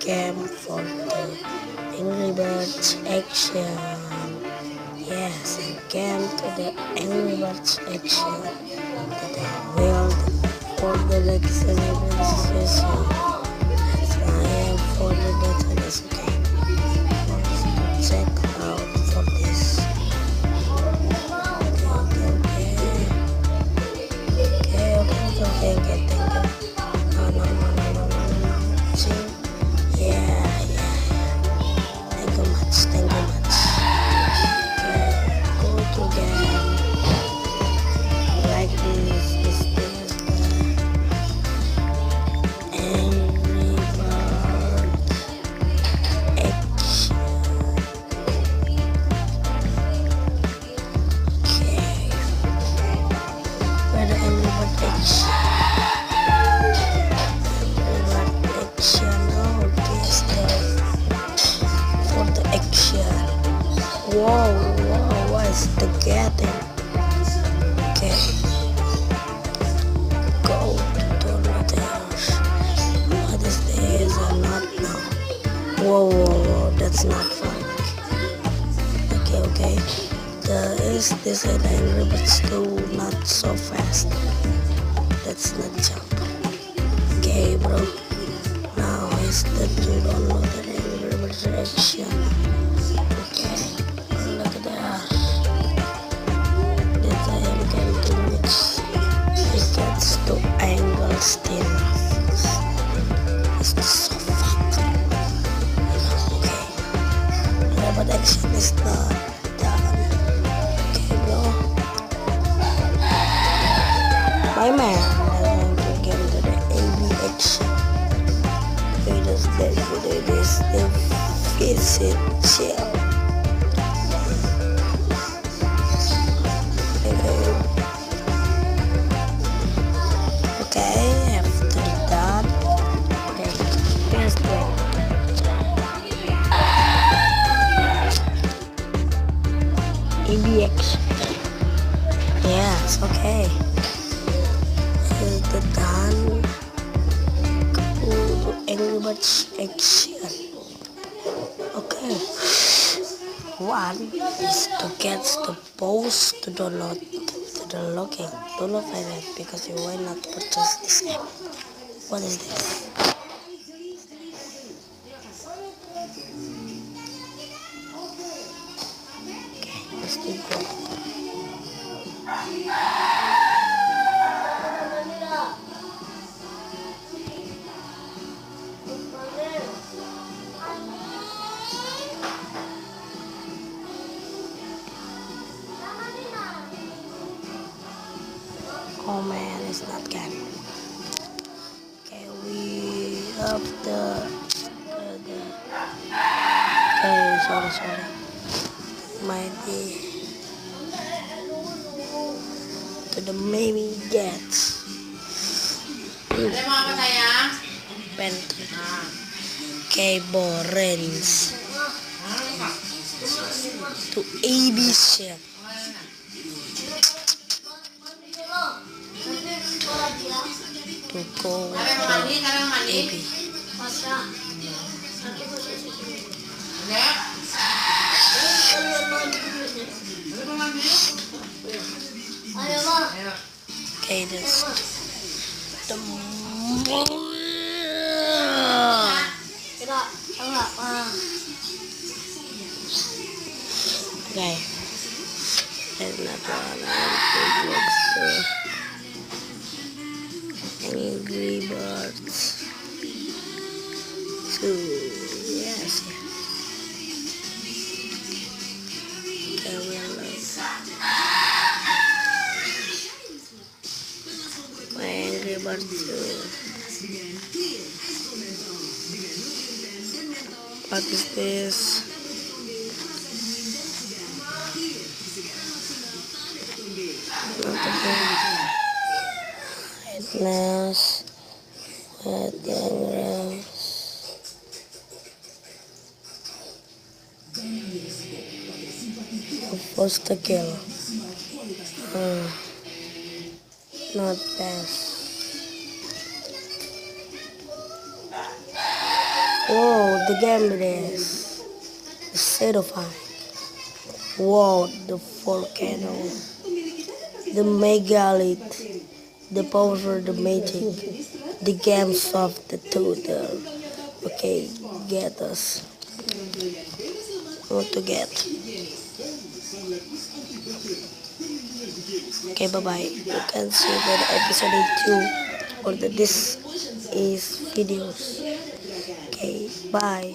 came for the Angry Birds action. Yes, I came to the Angry Birds action that I will for the vaccination session. As I am for the database, okay. Let's check out for this. Okay, thank you. No. See? Yeah. Thank you much. Okay, go to game. Like this. This is the Angry Bird action. Okay. Where the Angry Bird action? For the action. Whoa, what is the getting? Okay. Go to the house. What is this? I'm not now. Whoa, that's not fun. Okay. This is an Angry Birds 2, not so fast. That's not jump. Okay, bro. Now is the to download the Angry Birds action. Okay, look at that. That I am going to mix. It gets to angle still. It's so fucked. Okay, but action is not done. Okay, bro. My man, I'm going to get into the AB action. This visit chill. Okay, after that, okay, here's the ABX. Yes, okay. Here's the done. Angry Birds action. Okay. One is to get the post to download the login. Do not find it because you will not purchase this app. What is this? Okay, let's do go. Oh man, it's not getting. Okay, we have the okay, sorry. Mighty to the maybe gets. Pantry. Okay, Borens to ABC. To go to AB. Okay, that's the okay. There's another one. Angry Birds 2. Yes. Okay, we'll my Angry Birds 2. What is this? Fitness, foster kill. Not best. Whoa, the game is certified. Whoa, the volcano, the megalith, the power, the magic, the games of the total. Okay, get us. What to get? Okay, bye bye. You can see the episode 2 or this is videos. Okay, bye.